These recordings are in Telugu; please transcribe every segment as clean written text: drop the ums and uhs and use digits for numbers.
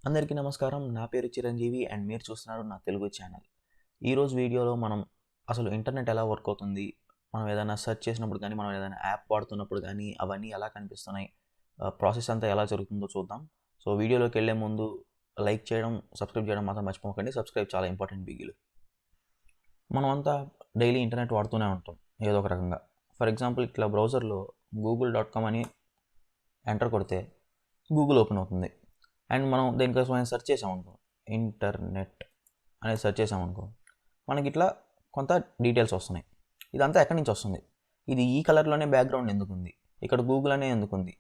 అందరికీ నమస్కారం. నా పేరు చిరంజీవి అండ్ మీరు చూస్తున్నారు నా తెలుగు ఛానల్. ఈరోజు వీడియోలో మనం అసలు ఇంటర్నెట్ ఎలా వర్క్ అవుతుంది, మనం ఏదైనా సెర్చ్ చేసినప్పుడు కానీ, మనం ఏదైనా యాప్ వాడుతున్నప్పుడు కానీ అవన్నీ ఎలా కనిపిస్తున్నాయి, ప్రాసెస్ అంతా ఎలా జరుగుతుందో చూద్దాం. సో వీడియోలోకి వెళ్ళే ముందు లైక్ చేయడం, సబ్స్క్రైబ్ చేయడం మాత్రం మర్చిపోకండి. సబ్స్క్రైబ్ చాలా ఇంపార్టెంట్ బిగిలు. మనం అంతా డైలీ ఇంటర్నెట్ వాడుతూనే ఉంటాం ఏదో ఒక రకంగా. ఫర్ ఎగ్జాంపుల్ ఇట్లా బ్రౌజర్లో google.com అని ఎంటర్ కొడితే గూగుల్ ఓపెన్ అవుతుంది. అండ్ మనం దేనికోసం సెర్చ్ చేసామనుకో, ఇంటర్నెట్ అనేది సెర్చ్ చేసామనుకో, మనకి ఇట్లా కొంత డీటెయిల్స్ వస్తున్నాయి. ఇదంతా ఎక్కడి నుంచి వస్తుంది, ఇది ఈ కలర్లోనే బ్యాక్గ్రౌండ్ ఎందుకు ఉంది, ఇక్కడ గూగుల్ అనే ఎందుకు ఉంది.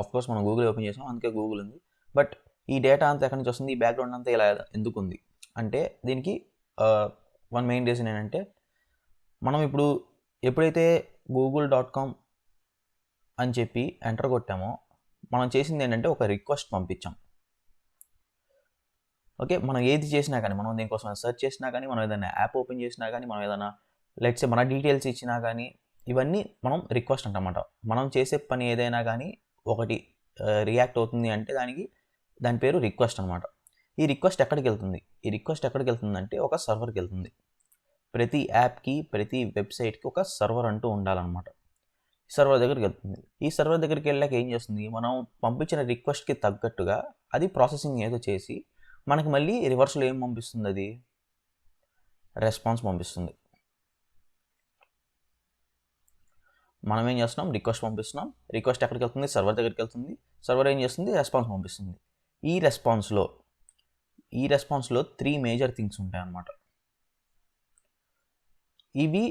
ఆఫ్కోర్స్ మనం గూగుల్ ఓపెన్ చేసాం అందుకే గూగుల్ ఉంది. బట్ ఈ డేటా అంతా ఎక్కడి నుంచి వస్తుంది, ఈ బ్యాక్గ్రౌండ్ అంతా ఇలా ఎందుకు ఉంది అంటే దీనికి వన్ మెయిన్ రీజన్ ఏంటంటే, మనం ఇప్పుడు ఎప్పుడైతే google.com అని చెప్పి ఎంటర్ కొట్టామో, మనం చేసింది ఏంటంటే ఒక రిక్వెస్ట్ పంపించాం. ఓకే, మనం ఏది చేసినా కానీ, మనం దీనికోసం సెర్చ్ చేసినా కానీ, మనం ఏదైనా యాప్ ఓపెన్ చేసినా కానీ, మనం ఏదైనా లెట్స్ మన డీటెయిల్స్ ఇచ్చినా కానీ, ఇవన్నీ మనం రిక్వెస్ట్ అంటమాట. మనం చేసే పని ఏదైనా కానీ ఒకటి రియాక్ట్ అవుతుంది అంటే దాని పేరు రిక్వెస్ట్ అనమాట. ఈ రిక్వెస్ట్ ఎక్కడికి వెళ్తుంది అంటే ఒక సర్వర్కి వెళ్తుంది. ప్రతి యాప్కి, ప్రతి వెబ్సైట్కి ఒక సర్వర్ అంటూ ఉండాలన్నమాట. సర్వర్ దగ్గరికి వెళ్తుంది. ఈ సర్వర్ దగ్గరికి వెళ్ళాక ఏం చేస్తుంది, మనం పంపించిన రిక్వెస్ట్కి తగ్గట్టుగా అది ప్రాసెసింగ్ ఏదో చేసి మనకి మళ్ళీ రివర్స్లో ఏం పంపిస్తుంది, అది రెస్పాన్స్ పంపిస్తుంది. మనం ఏం చేస్తున్నాం, రిక్వెస్ట్ పంపిస్తున్నాం. రిక్వెస్ట్ ఎక్కడికి వెళ్తుంది, సర్వర్ దగ్గరికి వెళ్తుంది. సర్వర్ ఏం చేస్తుంది, రెస్పాన్స్ పంపిస్తుంది. ఈ రెస్పాన్స్లో 3 మేజర్ థింగ్స్ ఉంటాయి అన్నమాట. ఇవి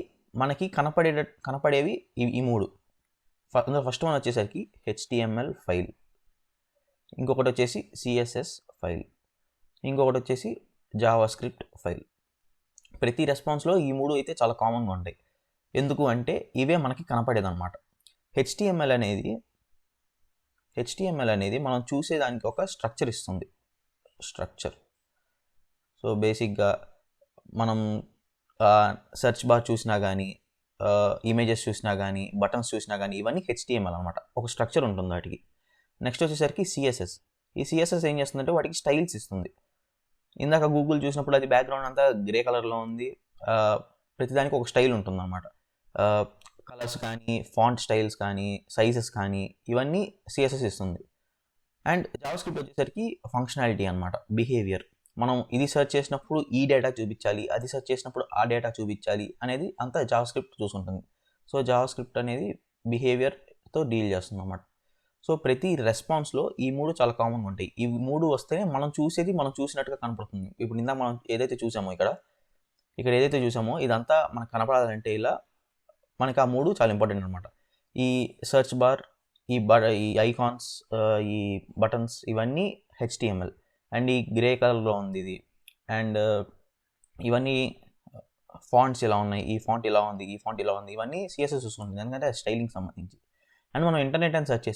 మనకి కనపడేవి ఈ 3. ఫస్ట్ వన్ వచ్చేసరికి HTML ఫైల్, ఇంకొకటి వచ్చేసి CSS ఫైల్, ఇంకొకటి వచ్చేసి జావాస్క్రిప్ట్ ఫైల్. ప్రతి రెస్పాన్స్లో ఈ 3 అయితే చాలా కామన్గా ఉంటాయి. ఎందుకు అంటే ఇవే మనకి కనపడేదన్నమాట. HTML అనేది మనం చూసేదానికి ఒక స్ట్రక్చర్ ఇస్తుంది. సో బేసిక్గా మనం సెర్చ్ బార్ చూసినా కానీ, ఇమేజెస్ చూసినా కానీ, బటన్స్ చూసినా కానీ, ఇవన్నీ HTML అనమాట. ఒక స్ట్రక్చర్ ఉంటుంది వాటికి. నెక్స్ట్ వచ్చేసరికి CSS. ఈ CSS ఏం చేస్తుందంటే వాటికి స్టైల్స్ ఇస్తుంది. ఇందాక గూగుల్ చూసినప్పుడు అది బ్యాక్గ్రౌండ్ అంతా గ్రే కలర్లో ఉంది. ప్రతిదానికి ఒక స్టైల్ ఉంటుంది అనమాట. కలర్స్ కానీ, ఫాంట్ స్టైల్స్ కానీ, సైజెస్ కానీ, ఇవన్నీ CSS ఇస్తుంది. అండ్ జావాస్క్రిప్ట్ వచ్చేసరికి ఫంక్షనాలిటీ అనమాట, బిహేవియర్. మనం ఇది సెర్చ్ చేసినప్పుడు ఈ డేటా చూపించాలి, అది సెర్చ్ చేసినప్పుడు ఆ డేటా చూపించాలి అనేది అంతా జావాస్క్రిప్ట్ చూసుకుంటుంది. సో జావాస్క్రిప్ట్ అనేది బిహేవియర్తో డీల్ చేస్తుంది అన్నమాట. సో ప్రతి రెస్పాన్స్లో ఈ 3 చాలా కామన్గా ఉంటాయి. ఈ 3 వస్తేనే మనం చూసినట్టుగా కనపడుతుంది. ఇప్పుడు ఇందా మనం ఏదైతే చూసామో ఇక్కడ ఏదైతే చూసామో ఇదంతా మనకు కనపడాలంటే ఇలా మనకి ఆ 3 చాలా ఇంపార్టెంట్ అనమాట. ఈ సెర్చ్ బార్, ఈ ఐకాన్స్, ఈ బటన్స్, ఇవన్నీ HTML. అండ్ ఈ గ్రే కలర్లో ఉంది ఇది. అండ్ ఇవన్నీ ఫాంట్స్ ఇలా ఉన్నాయి, ఈ ఫాంట్ ఇలా ఉంది, ఈ ఫాంట్ ఇలా ఉంది, ఇవన్నీ CSS చూసుకుంటుంది ఎందుకంటే స్టైలింగ్ సంబంధించి. అండ్ మనం ఇంటర్నెట్ అని సెర్చ్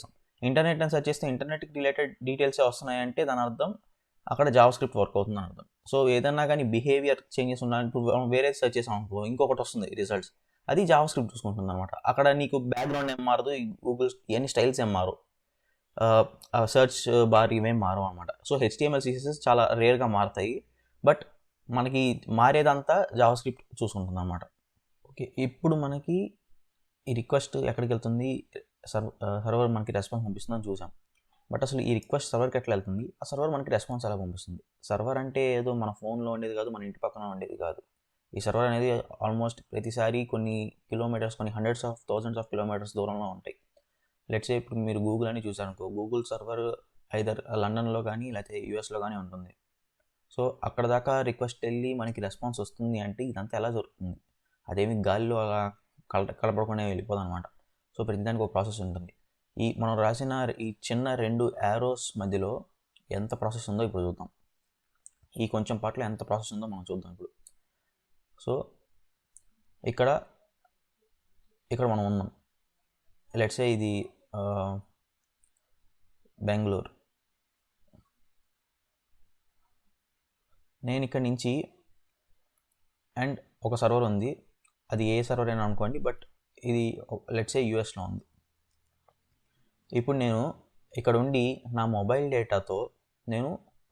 చేస్తే ఇంటర్నెట్కి రిలేటెడ్ డీటెయిల్సే వస్తున్నాయంటే దాని అర్థం అక్కడ జావాస్క్రిప్ట్ వర్క్ అవుతుంది అని అర్థం. సో ఏదన్నా కానీ బిహేవియర్ చేంజెస్ ఉన్నాయి, ఇప్పుడు వేరే సెర్చ్ చేసాం అనుకో, ఇంకొకటి వస్తుంది రిజల్ట్స్, అది జావాస్క్రిప్ట్ చూసుకుంటుంది అనమాట. అక్కడ నీకు బ్యాక్గ్రౌండ్ ఏం మారదు, ఈ గూగుల్ ఇవన్నీ స్టైల్స్ ఏం మారు, సెర్చ్ బార్ ఇవేం మారవు అనమాట. సో HTML CSS చాలా రేర్గా మారుతాయి, బట్ మనకి మారేదంతా జావాస్క్రిప్ట్ చూసుకుంటుంది అనమాట. ఓకే, ఇప్పుడు మనకి ఈ రిక్వెస్ట్ ఎక్కడికి వెళ్తుంది, సర్వర్ మనకి రెస్పాన్స్ పంపిస్తుందని చూసాం. బట్ అసలు ఈ రిక్వెస్ట్ సర్వర్కి ఎట్లా వెళ్తుంది, ఆ సర్వర్ మనకి రెస్పాన్స్ ఎలా పంపిస్తుంది. సర్వర్ అంటే ఏదో మన ఫోన్లో ఉండేది కాదు, మన ఇంటి పక్కన ఉండేది కాదు. ఈ సర్వర్ అనేది ఆల్మోస్ట్ ప్రతిసారి కొన్ని కిలోమీటర్స్, కొన్ని hundreds of thousands of kilometres దూరంలో ఉంటాయి. లెట్స్ సే ఇప్పుడు మీరు గూగుల్ అని చూసారనుకో, గూగుల్ సర్వర్ ఐదర్ లండన్లో కానీ లేకపోతే యూఎస్లో కానీ ఉంటుంది. సో అక్కడ దాకా రిక్వెస్ట్ వెళ్ళి మనకి రెస్పాన్స్ వస్తుంది అంటే ఇదంతా ఎలా జరుగుతుంది, అదేమి గాలిలో అలా కలపడకుండా వెళ్ళిపోదు అనమాట. సో ప్రతిదానికి ఒక ప్రాసెస్ ఉంటుంది. మనం రాసిన ఈ చిన్న 2 యారోస్ మధ్యలో ఎంత ప్రాసెస్ ఉందో ఇప్పుడు చూద్దాం. ఈ కొంచెం పాటలో ఎంత ప్రాసెస్ ఉందో మనం చూద్దాం ఇప్పుడు. సో ఇక్కడ మనం ఉన్నాం. లెట్స్ సే ఇది బెంగళూరు. నేను ఇక్కడ నుంచి, అండ్ ఒక సర్వర్ ఉంది, అది ఏ సర్వర్ అయినా అనుకోండి, బట్ ఇది లెట్స్ సే యూఎస్లో ఉంది. ఇప్పుడు నేను ఇక్కడ ఉండి నా మొబైల్ డేటాతో నేను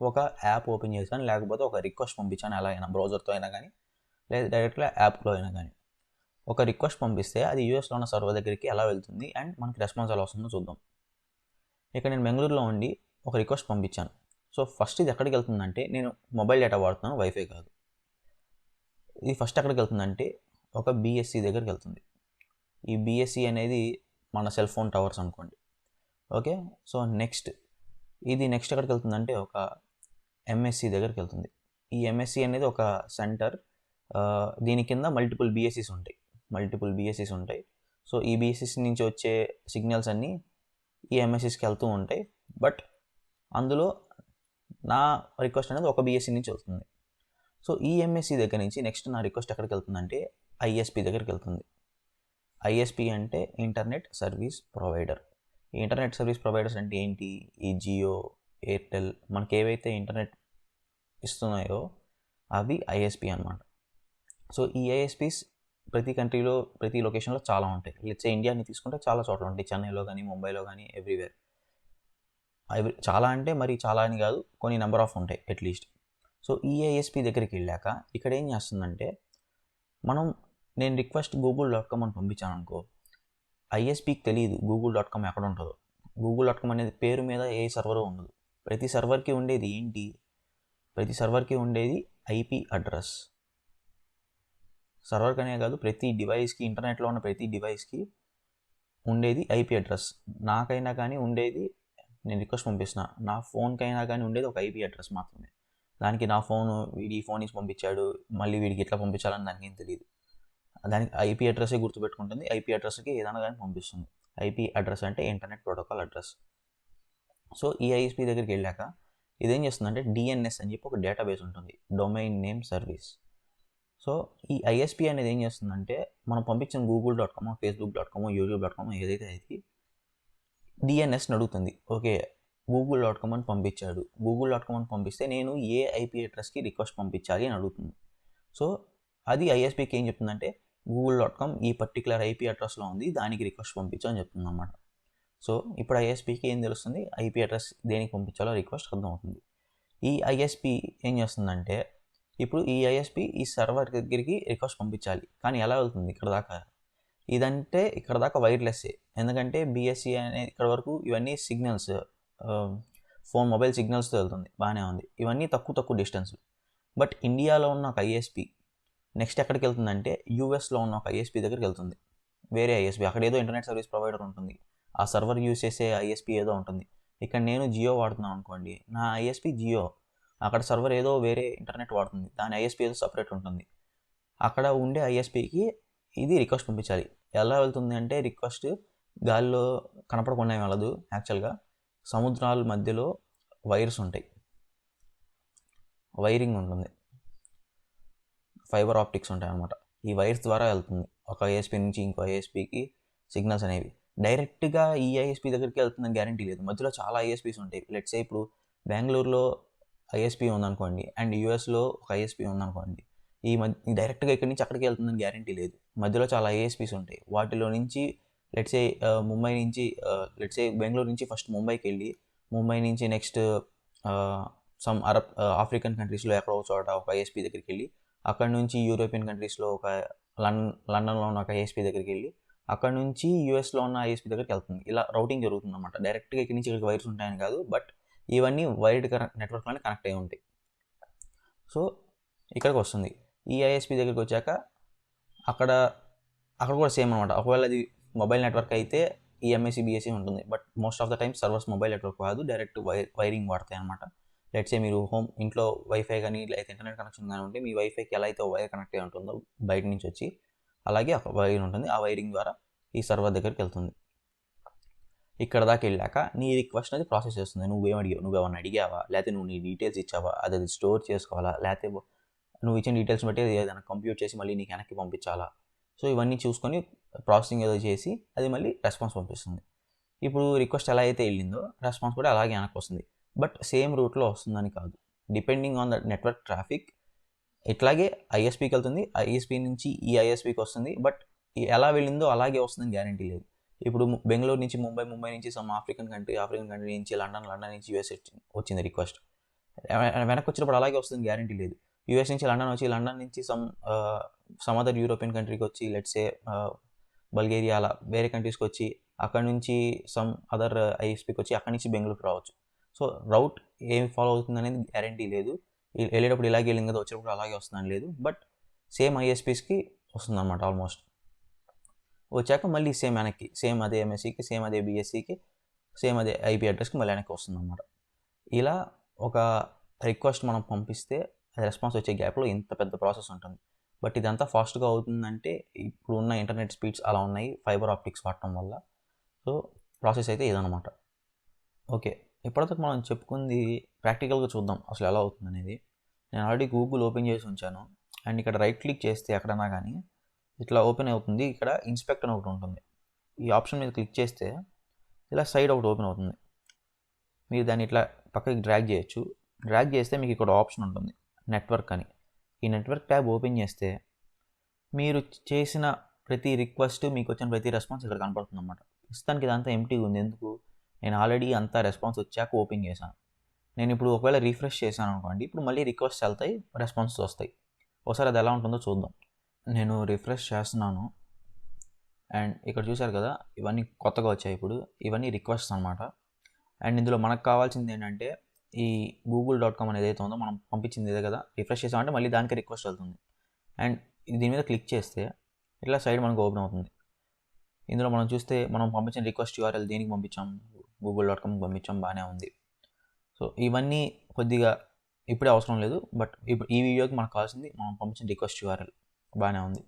ఒక యాప్ ఓపెన్ చేశాను, లేకపోతే ఒక రిక్వెస్ట్ పంపించాను, ఎలా అయినా బ్రౌజర్తో అయినా కానీ, లేదా డైరెక్ట్గా యాప్లో అయినా కానీ ఒక రిక్వెస్ట్ పంపిస్తే అది యూఎస్లో ఉన్న సర్వర్ దగ్గరికి ఎలా వెళ్తుంది అండ్ మనకి రెస్పాన్స్ ఎలా వస్తుందో చూద్దాం. ఇక్కడ నేను బెంగళూరులో ఉండి ఒక రిక్వెస్ట్ పంపించాను. సో ఫస్ట్ ఇది ఎక్కడికి వెళ్తుందంటే, నేను మొబైల్ డేటా వాడుతున్నాను, వైఫై కాదు. ఇది ఫస్ట్ ఎక్కడికి వెళ్తుందంటే ఒక బిఎస్సి దగ్గరికి వెళ్తుంది. ఈ బిఎస్సి అనేది మన సెల్ ఫోన్ టవర్స్ అనుకోండి. ఓకే, సో నెక్స్ట్ ఎక్కడికి వెళ్తుందంటే ఒక ఎంఎస్సి దగ్గరికి వెళ్తుంది. ఈ ఎంఎస్సి అనేది ఒక సెంటర్. దీని కింద మల్టిపుల్ బిఎస్సిస్ ఉంటాయి. సో ఈ బిఎస్సిస్ నుంచి వచ్చే సిగ్నల్స్ అన్నీ ఈ ఎంఎస్సిస్కి వెళ్తూ ఉంటాయి. బట్ అందులో నా రిక్వెస్ట్ అనేది ఒక బిఎస్సి నుంచి వస్తుంది. సో ఈ ఎంఎస్సి దగ్గర నుంచి నెక్స్ట్ నా రిక్వెస్ట్ ఎక్కడికి వెళ్తుందంటే ఐఎస్పి దగ్గరికి వెళ్తుంది. ఐఎస్పి అంటే ఇంటర్నెట్ సర్వీస్ ప్రొవైడర్. ఈ ఇంటర్నెట్ సర్వీస్ ప్రొవైడర్స్ అంటే ఏంటి? ఈ జియో, ఎయిర్టెల్ మనకి ఏవైతే ఇంటర్నెట్ ఇస్తున్నాయో అవి ఐఎస్పి అన్నమాట. సో ఈ ఐఎస్పీస్ ప్రతి కంట్రీలో, ప్రతి లొకేషన్లో చాలా ఉంటాయి. లెట్స్ ఇండియాని తీసుకుంటే చాలా చోట్ల ఉంటాయి, చెన్నైలో కానీ, ముంబైలో కానీ, ఎవ్రీవేర్. చాలా అంటే మరి చాలా అని కాదు, కొన్ని నెంబర్ ఆఫ్ ఉంటాయి అట్లీస్ట్. సో ఈ ఐఎస్పి దగ్గరికి వెళ్ళాక ఇక్కడ ఏం చేస్తుందంటే, నేను రిక్వెస్ట్ google.com అని పంపించాను అనుకో, ఐఎస్పికి తెలియదు google.com ఎక్కడ ఉంటుందో. google.com అనేది పేరు మీద ఏ సర్వర్ ఉండదు. ప్రతి సర్వర్కి ఉండేది ఏంటి? ప్రతి సర్వర్కి ఉండేది ఐపీ అడ్రస్. సర్వర్కనే కాదు, ప్రతి డివైస్కి, ఇంటర్నెట్లో ఉన్న ప్రతి డివైస్కి ఉండేది ఐపీ అడ్రస్. నాకైనా కానీ ఉండేది, నేను రిక్వెస్ట్ పంపిస్తున్నా, నా ఫోన్కైనా కానీ ఉండేది ఒక ఐపీ అడ్రస్ మాత్రమే. దానికి నా ఫోను, వీడి ఫోన్ నుంచి పంపించాడు, మళ్ళీ వీడికి ఎట్లా పంపించాలని దానికి ఏం తెలియదు. దానికి ఐపీ అడ్రస్సే గుర్తుపెట్టుకుంటుంది, ఐపీ అడ్రస్కి ఏదైనా కానీ పంపిస్తుంది. ఐపీ అడ్రస్ అంటే ఇంటర్నెట్ ప్రోటోకాల్ అడ్రస్. సో ఈ ఐఎస్పీ దగ్గరికి వెళ్ళాక ఇదేం చేస్తుందంటే డిఎన్ఎస్ అని చెప్పి ఒక డేటాబేస్ ఉంటుంది, డొమైన్ నేమ్ సర్వీస్. సో ఈ ఐఎస్పీ అనేది ఏం చేస్తుందంటే, మనం పంపించిన google.com, facebook.com, youtube.com ఏదైతే అది డిఎన్ఎస్ని అడుగుతుంది. ఓకే, google.com అని పంపించాడు, google.com అని పంపిస్తే నేను ఏ ఐపీ అడ్రస్కి రిక్వెస్ట్ పంపించాలి అని అడుగుతుంది. సో అది ఐఎస్పీకి ఏం చెప్తుందంటే, google.com ఈ పర్టికులర్ ఐపీ అడ్రస్లో ఉంది, దానికి రిక్వెస్ట్ పంపించు అని చెప్తుంది అన్నమాట. సో ఇప్పుడు ఐఎస్పీకి ఏం తెలుస్తుంది? ఐపీ అడ్రస్ దేనికి పంపించాలో రిక్వెస్ట్ అర్థమవుతుంది. ఈ ఐఎస్పీ ఏం చేస్తుందంటే, ఇప్పుడు ఈ ఐఎస్పీ ఈ సర్వర్ దగ్గరికి రిక్వెస్ట్ పంపించాలి, కానీ ఎలా వెళ్తుంది ఇక్కడ దాకా? ఇదంటే ఇక్కడ దాకా వైర్లెస్సే, ఎందుకంటే బిఎస్సి అనేది ఇక్కడ వరకు ఇవన్నీ సిగ్నల్స్, మొబైల్ సిగ్నల్స్తో వెళ్తుంది, బాగానే ఉంది. ఇవన్నీ తక్కువ డిస్టెన్స్. బట్ ఇండియాలో ఉన్న ఒక ఐఎస్పీ నెక్స్ట్ ఎక్కడికి వెళ్తుందంటే యూఎస్లో ఉన్న ఒక ఐఎస్పీ దగ్గరికి వెళ్తుంది. వేరే ఐఎస్పీ, అక్కడ ఏదో ఇంటర్నెట్ సర్వీస్ ప్రొవైడర్ ఉంటుంది, ఆ సర్వర్ యూజ్ చేసే ఐఎస్పీ ఏదో ఉంటుంది. ఇక్కడ నేను జియో వాడుతున్నాను అనుకోండి, నా ఐఎస్పీ జియో, అక్కడ సర్వర్ ఏదో వేరే ఇంటర్నెట్ వాడుతుంది, దాని ఐఎస్పీ ఏదో సపరేట్ ఉంటుంది. అక్కడ ఉండే ఐఎస్పీకి ఇది రిక్వెస్ట్ పంపించాలి. ఎలా వెళ్తుంది అంటే, రిక్వెస్ట్ గాలిలో కనపడకుండా వెళ్ళదు. యాక్చువల్గా సముద్రాల మధ్యలో వైర్స్ ఉంటాయి, వైరింగ్ ఉంటుంది, ఫైబర్ ఆప్టిక్స్ ఉంటాయి అన్నమాట. ఈ వైర్స్ ద్వారా వెళ్తుంది ఒక ఐఎస్పీ నుంచి ఇంకో ఐఎస్పీకి సిగ్నల్స్ అనేవి. డైరెక్ట్గా ఈ ఐఎస్పీ దగ్గరికి వెళ్తుందని గ్యారంటీ లేదు, మధ్యలో చాలా ఐఎస్పీస్ ఉంటాయి. లెట్స్ సే ఇప్పుడు బెంగళూరులో ఐఎస్పీ ఉందనుకోండి అండ్ యూఎస్లో ఒక ఐఎస్పీ ఉందనుకోండి, డైరెక్ట్గా ఇక్కడి నుంచి అక్కడికి వెళ్తుందని గ్యారంటీ లేదు, మధ్యలో చాలా ఐఎస్పీస్ ఉంటాయి. వాటిలో నుంచి లెట్స్ సే ముంబై నుంచి, లెట్స్ సే బెంగళూరు నుంచి ఫస్ట్ ముంబైకి వెళ్ళి, ముంబై నుంచి నెక్స్ట్ సమ్ ఆఫ్రికన్ కంట్రీస్లో ఎక్కడో చోట ఒక ఐఎస్పీ దగ్గరికి వెళ్ళి, అక్కడ నుంచి యూరోపియన్ కంట్రీస్లో ఒక లండన్లో ఉన్న ఒక ఐఎస్పీ దగ్గరికి వెళ్ళి, అక్కడ నుంచి యూఎస్లో ఉన్న ఐఎస్పీ దగ్గరికి వెళ్తుంది. ఇలా రౌటింగ్ జరుగుతుంది అన్నమాట. డైరెక్ట్గా ఇక్కడి నుంచి ఇక్కడికి వైర్స్ ఉంటాయని కాదు, బట్ ఇవన్నీ వైర్డ్ నెట్వర్క్లోనే కనెక్ట్ అయి ఉంటాయి. సో ఇక్కడికి వస్తుంది. ఈ ఐఎస్పీ దగ్గరికి వచ్చాక అక్కడ కూడా సేమ్ అనమాట. ఒకవేళ అది మొబైల్ నెట్వర్క్ అయితే ఈ ఎంఎస్సి బిఎస్సి ఉంటుంది, but most of the time servers mobile network కాదు, డైరెక్ట్ వైరింగ్ వాడతాయి అనమాట. లెట్స్ సే మీరు ఇంట్లో వైఫై కానీ లేదా ఇంటర్నెట్ కనెక్షన్ కానీ ఉంటే, మీ వైఫైకి ఎలా అయితే వైర్ కనెక్ట్ అయి ఉంటుందో బయట నుంచి వచ్చి, అలాగే ఒక వైర్ ఉంటుంది, ఆ వైరింగ్ ద్వారా ఈ సర్వర్ దగ్గరికి వెళ్తుంది. ఇక్కడ దాకా వెళ్ళాక నీ రిక్వెస్ట్ అనేది ప్రాసెస్ చేస్తుంది. నువ్వేమన్నా అడిగావా, లేకపోతే నువ్వు నీ డీటెయిల్స్ ఇచ్చావా, అది స్టోర్ చేసుకోవాలా, లేకపోతే నువ్వు ఇచ్చిన డీటెయిల్స్ బట్టి అది ఏదైనా కంప్యూట్ చేసి మళ్ళీ నీకు వెనక్కి పంపించాలా. సో ఇవన్నీ చూసుకొని ప్రాసెసింగ్ ఏదో చేసి అది మళ్ళీ రెస్పాన్స్ పంపిస్తుంది. ఇప్పుడు రిక్వెస్ట్ ఎలా అయితే వెళ్ళిందో రెస్పాన్స్ కూడా అలాగే వెనక్కి వస్తుంది, బట్ సేమ్ రూట్లో వస్తుందని కాదు. Depending on the network traffic ఇట్లాగే ఐఎస్పీకి వెళ్తుంది, ఐఎస్పీ నుంచి ఈ ఐఎస్పీకి వస్తుంది, బట్ ఎలా వెళ్ళిందో అలాగే వస్తుందని గ్యారంటీ లేదు. ఇప్పుడు బెంగళూరు నుంచి ముంబై నుంచి సమ్ ఆఫ్రికన్ కంట్రీ నుంచి లండన్ నుంచి యూఎస్ వచ్చింది రిక్వెస్ట్. వెనక్కి వచ్చినప్పుడు అలాగే వస్తుంది గ్యారంటీ లేదు. యూఎస్ నుంచి లండన్ వచ్చి, లండన్ నుంచి సమ్ అదర్ యూరోపియన్ కంట్రీకి వచ్చి, లెట్సే బల్గేరియా అలా వేరే కంట్రీస్కి వచ్చి, అక్కడ నుంచి సమ్ అదర్ ఐఎస్పీకి వచ్చి, అక్కడి నుంచి బెంగళూరుకి రావచ్చు. సో రౌట్ ఏమి ఫాలో అవుతుంది అనేది గ్యారంటీ లేదు. వెళ్ళేటప్పుడు ఇలాగే వెళ్ళింది కదా, వచ్చేటప్పుడు అలాగే వస్తుందని లేదు. బట్ సేమ్ ఐఎస్పీస్కి వస్తుంది అనమాట ఆల్మోస్ట్. వచ్చాక మళ్ళీ సేమ్ వెనక్కి, సేమ్ అదే ఎంఎస్సికి, సేమ్ అదే బీఎస్సీకి, సేమ్ అదే ఐపీ అడ్రస్కి మళ్ళీ వెనక్కి వస్తుంది అనమాట. ఇలా ఒక రిక్వెస్ట్ మనం పంపిస్తే రెస్పాన్స్ వచ్చే గ్యాప్లో ఇంత పెద్ద ప్రాసెస్ ఉంటుంది. బట్ ఇదంతా ఫాస్ట్గా అవుతుందంటే ఇప్పుడు ఉన్న ఇంటర్నెట్ స్పీడ్స్ అలా ఉన్నాయి, ఫైబర్ ఆప్టిక్స్ వాడటం వల్ల. సో ప్రాసెస్ అయితే ఇదనమాట. ఓకే, ఇప్పటిదాకా మనం చెప్పుకుంది ప్రాక్టికల్గా చూద్దాం అసలు ఎలా అవుతుంది అనేది. నేను ఆల్రెడీ గూగుల్ ఓపెన్ చేసి ఉంచాను. అండ్ ఇక్కడ రైట్ క్లిక్ చేస్తే ఎక్కడన్నా కానీ ఇట్లా ఓపెన్ అవుతుంది. ఇక్కడ ఇన్స్పెక్ట్ అని ఒకటి ఉంటుంది. ఈ ఆప్షన్ మీద క్లిక్ చేస్తే ఇలా సైడ్ ఒకటి ఓపెన్ అవుతుంది. మీరు దాన్ని ఇట్లా పక్కకి డ్రాగ్ చేయొచ్చు. డ్రాగ్ చేస్తే మీకు ఇక్కడ ఆప్షన్ ఉంటుంది నెట్వర్క్ అని. ఈ నెట్వర్క్ ట్యాబ్ ఓపెన్ చేస్తే మీరు చేసిన ప్రతి రిక్వెస్ట్, మీకు వచ్చిన ప్రతి రెస్పాన్స్ ఇక్కడ కనపడుతుంది అన్నమాట. ప్రస్తుతానికి ఇదంతా ఎంప్టీగా ఉంది. ఎందుకు? నేను ఆల్రెడీ అంతా రెస్పాన్స్ వచ్చాక ఓపెన్ చేశాను. నేను ఇప్పుడు ఒకవేళ రీఫ్రెష్ చేశాను అనుకోండి, ఇప్పుడు మళ్ళీ రిక్వెస్ట్ వెళ్తాయి, రెస్పాన్స్ వస్తాయి. ఒకసారి అది ఎలా ఉంటుందో చూద్దాం. నేను రిఫ్రెష్ చేస్తున్నాను. అండ్ ఇక్కడ చూశారు కదా, ఇవన్నీ కొత్తగా వచ్చాయి. ఇప్పుడు ఇవన్నీ రిక్వెస్ట్స్ అనమాట. అండ్ ఇందులో మనకు కావాల్సింది ఏంటంటే ఈ google.com అనేది ఏదైతే ఉందో మనం పంపించింది ఇదే కదా, రిఫ్రెష్ చేసామంటే మళ్ళీ దానికి రిక్వెస్ట్ వెళ్తుంది. అండ్ దీని మీద క్లిక్ చేస్తే ఇట్లా సైడ్ మనకు ఓపెన్ అవుతుంది. ఇందులో మనం చూస్తే మనం పంపించిన రిక్వెస్ట్ URL దేనికి పంపించాం, google.com పంపించాం, బాగానే ఉంది. సో ఇవన్నీ కొద్దిగా ఇప్పుడే అవసరం లేదు. బట్ ఇప్పుడు ఈ వీడియోకి మనకు కావాల్సింది మనం పంపించిన రిక్వెస్ట్ URL బాగానే ఉంది.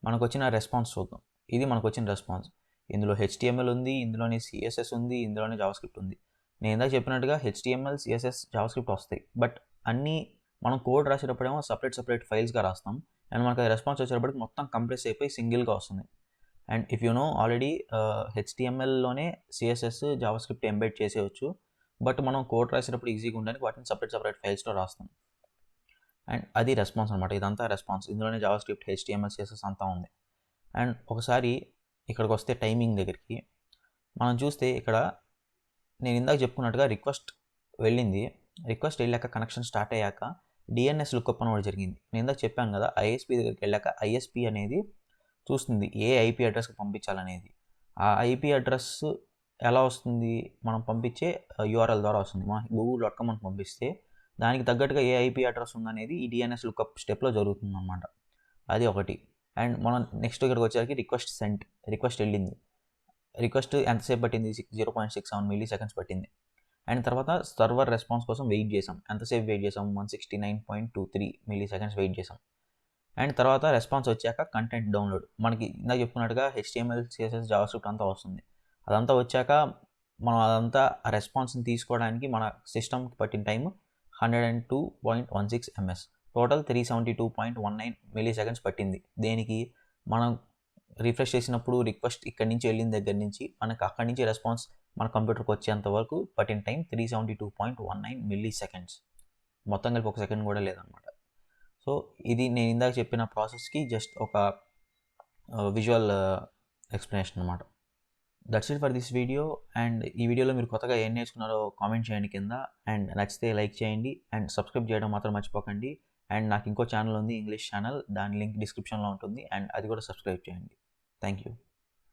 మనకు వచ్చిన రెస్పాన్స్ చూద్దాం. ఇది మనకు వచ్చిన రెస్పాన్స్. ఇందులో HTML ఉంది, ఇందులోనే CSS ఉంది, ఇందులోనే జావాస్క్రిప్ట్ ఉంది. నేను ఇందాక చెప్పినట్టుగా HTML, CSS, జావాస్క్రిప్ట్ వస్తాయి. బట్ అన్నీ మనం కోడ్ రాసేటప్పుడేమో సపరేట్ ఫైల్స్గా రాస్తాం. అండ్ మనకు రెస్పాన్స్ వచ్చేటప్పటికి మొత్తం కంప్రెస్ అయిపోయి సింగిల్గా వస్తుంది. And if you know already HTMLలోనే CSS, జావాస్క్రిప్ట్ ఎంబెడ్ చేసేయచ్చు. బట్ మనం కోడ్ రాసేటప్పుడు ఈజీగా ఉండడానికి వాటిని సపరేట్ ఫైల్స్లో రాస్తాం. అండ్ అది రెస్పాన్స్ అనమాట. ఇదంతా రెస్పాన్స్. ఇందులోనే జావాస్క్రిప్ట్, HTML, CSS అంతా ఉంది. అండ్ ఒకసారి ఇక్కడికి వస్తే టైమింగ్ దగ్గరికి మనం చూస్తే ఇక్కడ నేను ఇందాక చెప్పుకున్నట్టుగా రిక్వెస్ట్ వెళ్ళింది. రిక్వెస్ట్ వెళ్ళాక కనెక్షన్ స్టార్ట్ అయ్యాక DNS లుక్అప్ అని ఒకటి జరిగింది. నేను ఇందాక చెప్పాను కదా, ISP దగ్గరికి వెళ్ళాక ISP అనేది చూస్తుంది ఏ IP అడ్రస్కి పంపించాలనేది. ఆ IP అడ్రస్ ఎలా వస్తుంది? మనం పంపించే URL ద్వారా వస్తుంది. మన google.com అని పంపిస్తే దానికి తగ్గట్టుగా ఏ IP అడ్రస్ ఉందనేది ఈ DNS లుక్అప్ స్టెప్లో జరుగుతుంది అనమాట. అది ఒకటి. అండ్ మనం నెక్స్ట్ ఇక్కడికి వచ్చేసరికి రిక్వెస్ట్ సెంట్, రిక్వెస్ట్ వెళ్ళింది. రిక్వెస్ట్ ఎంతసేపు పట్టింది? 0.67 మిల్లీ సెకండ్స్ పట్టింది. అండ్ తర్వాత సర్వర్ రెస్పాన్స్ కోసం వెయిట్ చేసాం. ఎంతసేపు వెయిట్ చేసాం? 169.23 మిల్లీ సెకండ్స్ వెయిట్ చేసాం. అండ్ తర్వాత రెస్పాన్స్ వచ్చాక కంటెంట్ డౌన్లోడ్, మనకి ఇందాక చెప్పుకున్నట్టుగా HTML, CSS, జావాస్క్రిప్ట్ అంతా వస్తుంది. అదంతా వచ్చాక మనం అదంతా ఆ రెస్పాన్స్ని తీసుకోవడానికి మన సిస్టమ్కి పట్టిన time 102.16 ms. Total 372.19 milli seconds పట్టింది. దేనికి? మనం రిఫ్రెష్ చేసినప్పుడు రిక్వెస్ట్ ఇక్కడి నుంచి వెళ్ళిన దగ్గర నుంచి మనకు అక్కడి నుంచి రెస్పాన్స్ మన కంప్యూటర్కి వచ్చేంత వరకు పట్టిన టైం 372.19 మిల్లీ సెకండ్స్. మొత్తం కలిపి 1 సెకండ్ కూడా లేదనమాట. సో ఇది నేను ఇందాక చెప్పిన ప్రాసెస్కి జస్ట్ ఒక విజువల్ ఎక్స్ప్లెనేషన్ అనమాట. That's it for this video. And ఈ వీడియోలో మీరు కొత్తగా ఏం నేర్చుకున్నారో కామెంట్ చేయండి కింద. అండ్ నచ్చితే లైక్ చేయండి. అండ్ సబ్స్క్రైబ్ చేయడం మాత్రం మర్చిపోకండి. అండ్ నాకు ఇంకో ఛానల్ ఉంది, ఇంగ్లీష్ ఛానల్. దాని లింక్ డిస్క్రిప్షన్లో ఉంటుంది. అండ్ అది కూడా సబ్స్క్రైబ్ చేయండి. Thank you.